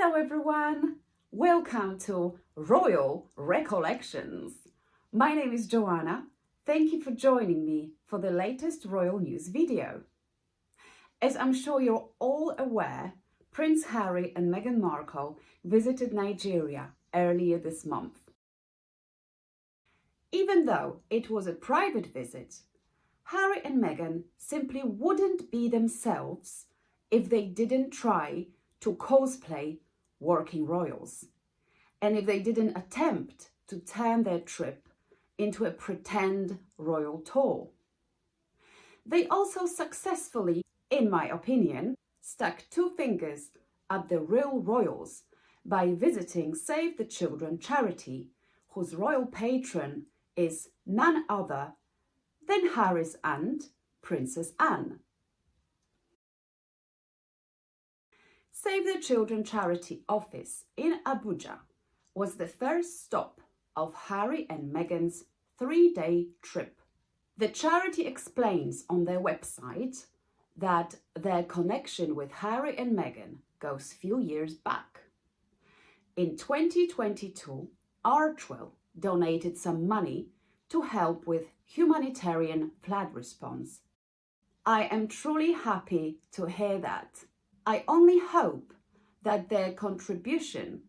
Hello everyone! Welcome to Royal Recollections. My name is Joanna. Thank you for joining me for the latest royal news video. As I'm sure you're all aware, Prince Harry and Meghan Markle visited Nigeria earlier this month. Even though it was a private visit, Harry and Meghan simply wouldn't be themselves if they didn't try to cosplay working royals, and if they didn't attempt to turn their trip into a pretend royal tour. They also successfully, in my opinion, stuck two fingers at the real royals by visiting Save the Children charity, whose royal patron is none other than Harry's aunt, Princess Anne. Save the Children charity office in Abuja was the first stop of Harry and Meghan's 3-day trip. The charity explains on their website that their connection with Harry and Meghan goes few years back. In 2022, Archwell donated some money to help with humanitarian flood response. I am truly happy to hear that. I only hope that their contribution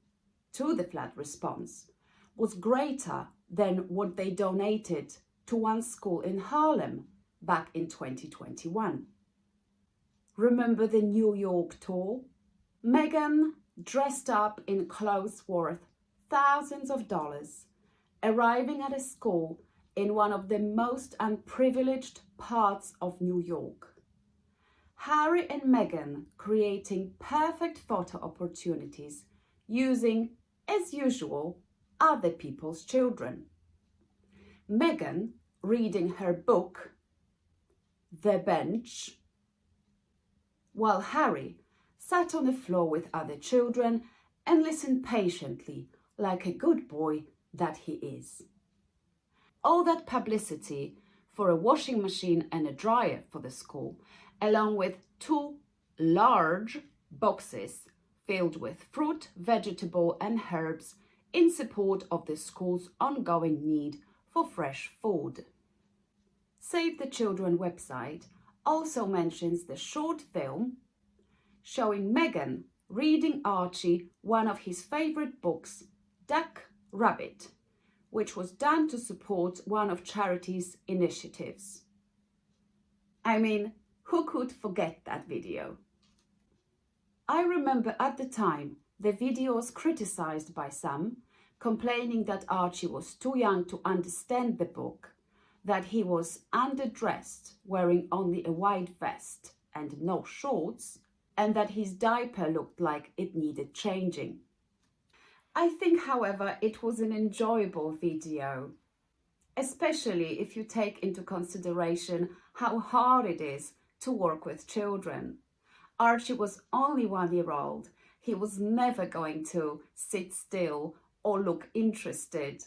to the flood response was greater than what they donated to one school in Harlem back in 2021. Remember the New York tour? Meghan dressed up in clothes worth thousands of dollars, arriving at a school in one of the most unprivileged parts of New York. Harry and Meghan creating perfect photo opportunities using, as usual, other people's children. Meghan reading her book, The Bench, while Harry sat on the floor with other children and listened patiently like a good boy that he is. All that publicity for a washing machine and a dryer for the school, along with 2 large boxes filled with fruit, vegetable and herbs in support of the school's ongoing need for fresh food. Save the Children website also mentions the short film showing Meghan reading Archie one of his favorite books, Duck Rabbit, which was done to support one of charity's initiatives. I mean, who could forget that video? I remember at the time the video was criticized by some, complaining that Archie was too young to understand the book, that he was underdressed, wearing only a white vest and no shorts, and that his diaper looked like it needed changing. I think, however, it was an enjoyable video, especially if you take into consideration how hard it is to work with children. Archie was only 1-year-old. He was never going to sit still or look interested.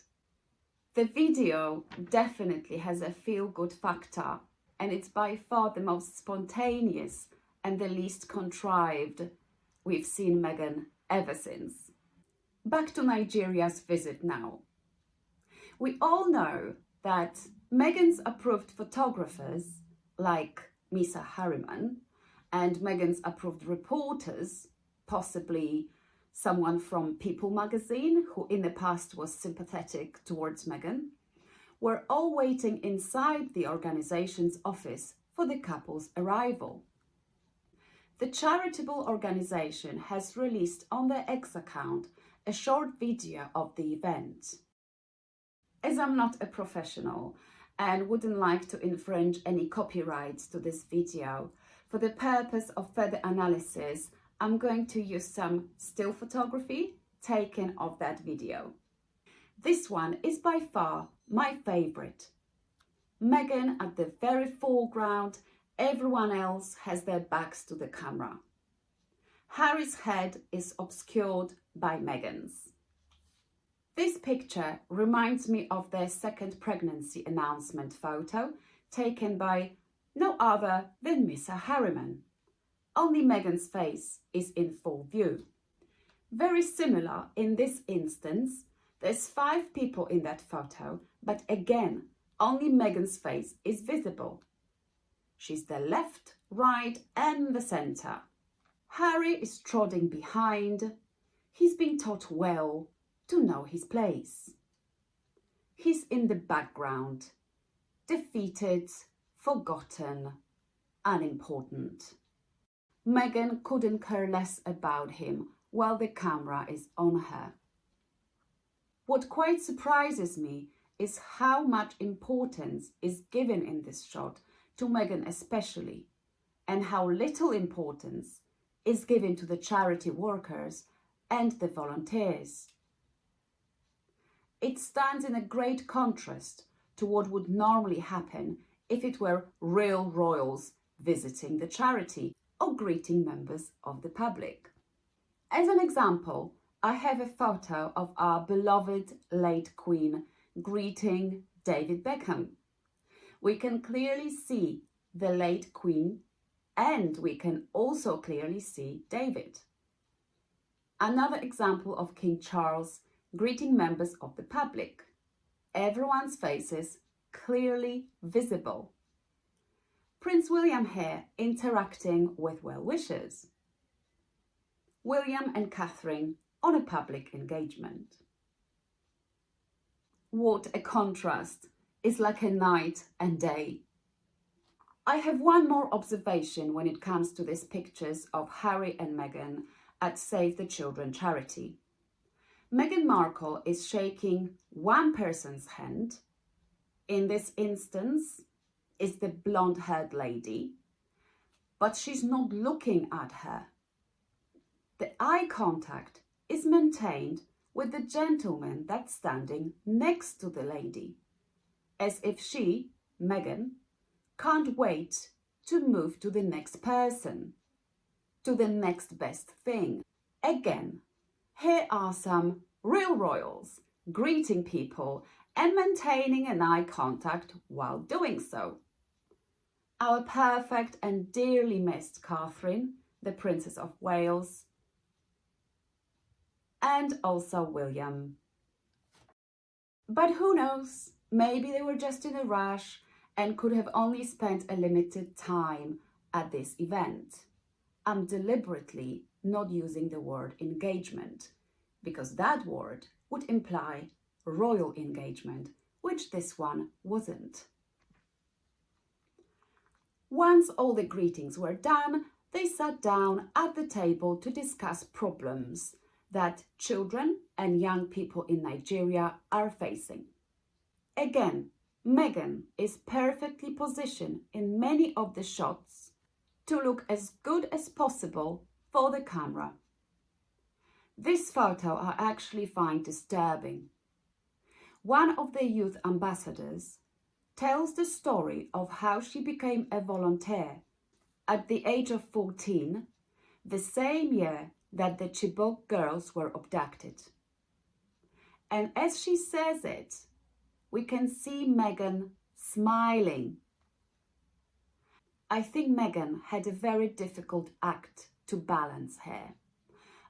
The video definitely has a feel-good factor, and it's by far the most spontaneous and the least contrived we've seen Meghan ever since. Back to Nigeria's visit now. We all know that Meghan's approved photographers, like Misa Harriman, and Meghan's approved reporters, possibly someone from People magazine, who in the past was sympathetic towards Meghan, were all waiting inside the organization's office for the couple's arrival. The charitable organization has released on their X account a short video of the event. As I'm not a professional and wouldn't like to infringe any copyrights to this video, for the purpose of further analysis, I'm going to use some still photography taken of that video. This one is by far my favorite. Meghan at the very foreground, everyone else has their backs to the camera. Harry's head is obscured by Meghan's. This picture reminds me of their second pregnancy announcement photo taken by no other than Misa Harriman. Only Meghan's face is in full view. Very similar in this instance. There's 5 people in that photo, but again, only Meghan's face is visible. She's the left, right, and the centre. Harry is trotting behind. He's been taught well to know his place. He's in the background, defeated, forgotten, unimportant. Meghan couldn't care less about him while the camera is on her. What quite surprises me is how much importance is given in this shot to Meghan especially, and how little importance is given to the charity workers and the volunteers. It stands in a great contrast to what would normally happen if it were real royals visiting the charity or greeting members of the public. As an example, I have a photo of our beloved late Queen greeting David Beckham. We can clearly see the late Queen, and we can also clearly see David. Another example of King Charles greeting members of the public. Everyone's faces clearly visible. Prince William here interacting with well-wishers. William and Catherine on a public engagement. What a contrast! It's like a night and day. I have one more observation when it comes to these pictures of Harry and Meghan at Save the Children charity. Meghan Markle is shaking one person's hand. In this instance is the blonde-haired lady, but she's not looking at her. The eye contact is maintained with the gentleman that's standing next to the lady, as if she, Meghan, can't wait to move to the next person, to the next best thing. Again, here are some real royals greeting people and maintaining an eye contact while doing so. Our perfect and dearly missed Catherine, the Princess of Wales, and also William. But who knows, maybe they were just in a rush and could have only spent a limited time at this event. I'm deliberately not using the word engagement, because that word would imply royal engagement, which this one wasn't. Once all the greetings were done, they sat down at the table to discuss problems that children and young people in Nigeria are facing. Again, Meghan is perfectly positioned in many of the shots to look as good as possible for the camera. This photo I actually find disturbing. One of the youth ambassadors tells the story of how she became a volunteer at the age of 14, the same year that the Chibok girls were abducted. And as she says it, we can see Meghan smiling. I think Meghan had a very difficult act to balance here.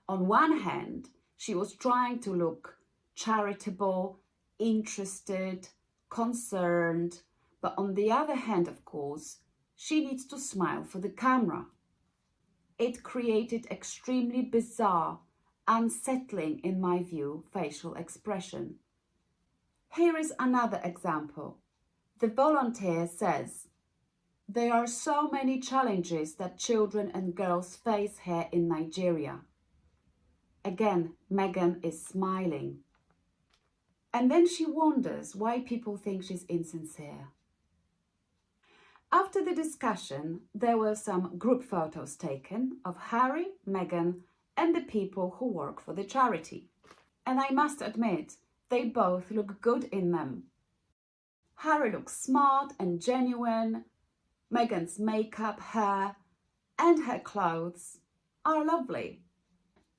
On one hand, she was trying to look charitable, interested, concerned, but on the other hand, of course, she needs to smile for the camera. It created extremely bizarre, unsettling, in my view, facial expression. Here is another example. The volunteer says, "There are so many challenges that children and girls face here in Nigeria." Again, Meghan is smiling. And then she wonders why people think she's insincere. After the discussion, there were some group photos taken of Harry, Meghan, and the people who work for the charity. And I must admit, they both look good in them. Harry looks smart and genuine. Meghan's makeup, hair, and her clothes are lovely.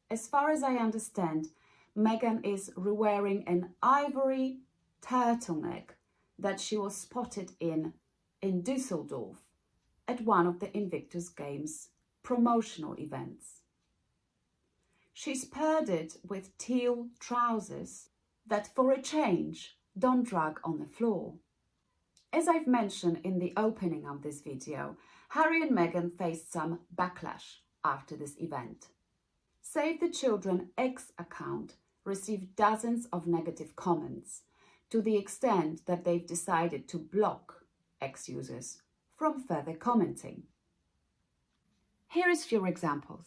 As far as I understand, Meghan is wearing an ivory turtleneck that she was spotted in Düsseldorf at one of the Invictus Games promotional events. She's paired it with teal trousers that, for a change, don't drag on the floor. As I've mentioned in the opening of this video, Harry and Meghan faced some backlash after this event. Save the Children X account received dozens of negative comments, to the extent that they've decided to block X users from further commenting. Here is few examples.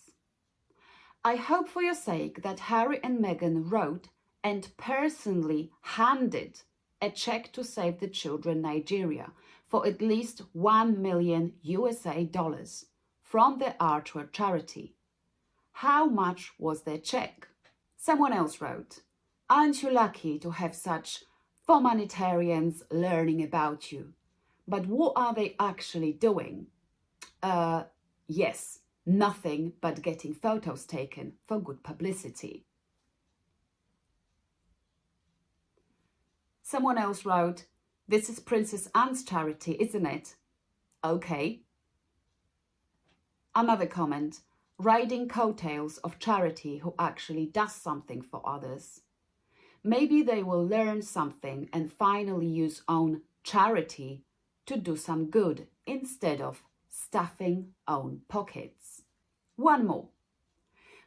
I hope for your sake that Harry and Meghan wrote and personally handed a check to Save the Children Nigeria for at least $1 million from the artwork charity. How much was their check? Someone else wrote, aren't you lucky to have such humanitarians learning about you? But what are they actually doing? Yes, nothing but getting photos taken for good publicity. Someone else wrote, this is Princess Anne's charity, isn't it? Okay. Another comment, riding coattails of charity who actually does something for others. Maybe they will learn something and finally use own charity to do some good instead of stuffing own pockets. One more.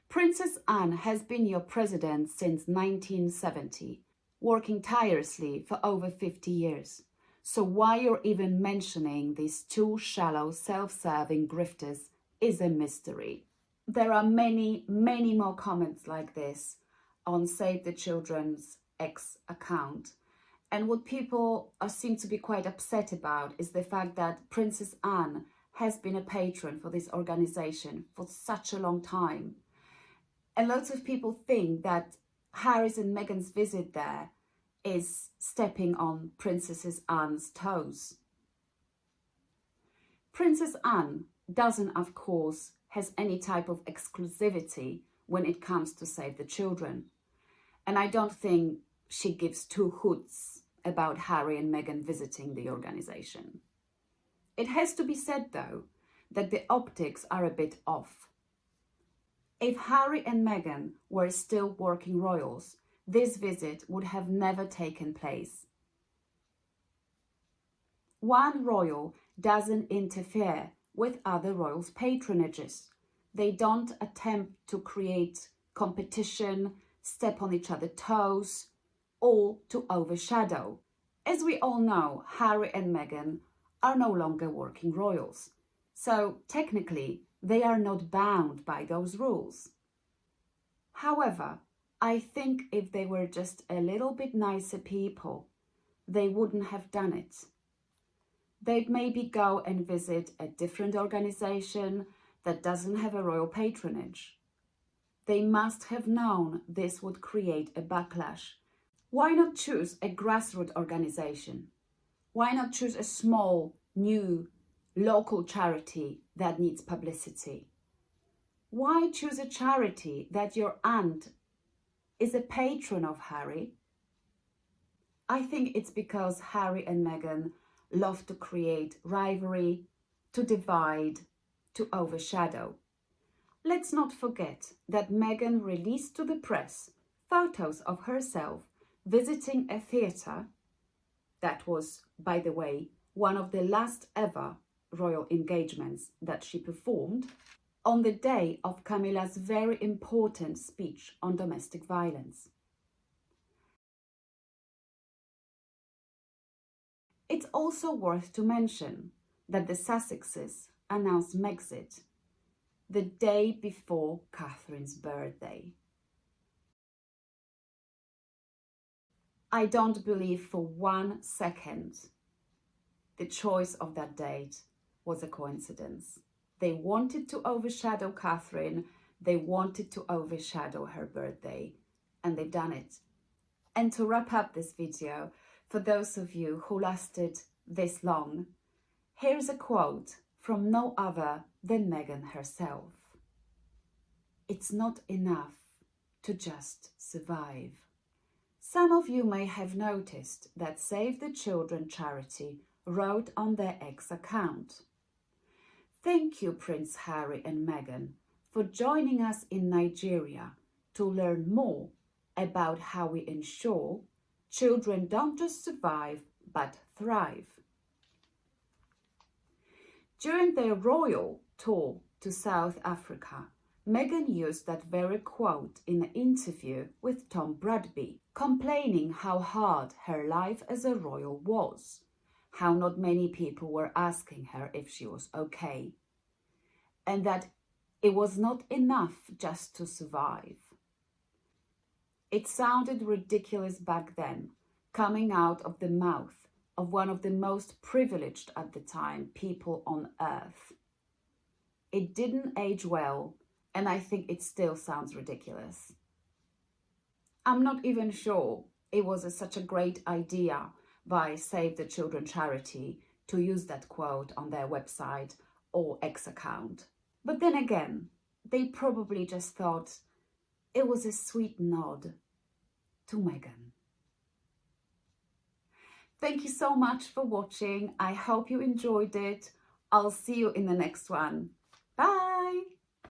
Princess Anne has been your president since 1970, working tirelessly for over 50 years. So why you're even mentioning these two shallow, self-serving grifters is a mystery. There are many, many more comments like this on Save the Children's X account. And what people seem to be quite upset about is the fact that Princess Anne has been a patron for this organization for such a long time. And lots of people think that Harry's and Meghan's visit there is stepping on Princess Anne's toes. Princess Anne doesn't, of course, has any type of exclusivity when it comes to Save the Children. And I don't think she gives two hoots about Harry and Meghan visiting the organization. It has to be said, though, that the optics are a bit off. If Harry and Meghan were still working royals, this visit would have never taken place. One royal doesn't interfere with other royals' patronages. They don't attempt to create competition, step on each other's toes, or to overshadow. As we all know, Harry and Meghan are no longer working royals. So technically, they are not bound by those rules. However, I think if they were just a little bit nicer people, they wouldn't have done it. They'd maybe go and visit a different organization that doesn't have a royal patronage. They must have known this would create a backlash. Why not choose a grassroots organization? Why not choose a small, new, local charity that needs publicity? Why choose a charity that your aunt is a patron of Harry? I think it's because Harry and Meghan love to create rivalry, to divide, to overshadow. Let's not forget that Meghan released to the press photos of herself visiting a theatre. That was, by the way, one of the last ever royal engagements that she performed on the day of Camilla's very important speech on domestic violence. It's also worth to mention that the Sussexes announced Megxit the day before Catherine's birthday. I don't believe for 1 second the choice of that date was a coincidence. They wanted to overshadow Catherine, they wanted to overshadow her birthday, and they've done it. And to wrap up this video, for those of you who lasted this long, here's a quote from no other than Meghan herself. It's not enough to just survive. Some of you may have noticed that Save the Children charity wrote on their X account, "Thank you, Prince Harry and Meghan, for joining us in Nigeria to learn more about how we ensure children don't just survive but thrive. During their royal tour to South Africa, Meghan used that very quote in an interview with Tom Bradby, complaining how hard her life as a royal was, how not many people were asking her if she was okay, and that it was not enough just to survive. It sounded ridiculous back then, coming out of the mouth of one of the most privileged at the time people on earth. It didn't age well, and I think it still sounds ridiculous. I'm not even sure it was such a great idea by Save the Children charity to use that quote on their website or X account. But then again, they probably just thought it was a sweet nod to Meghan. Thank you so much for watching. I hope you enjoyed it. I'll see you in the next one. Bye!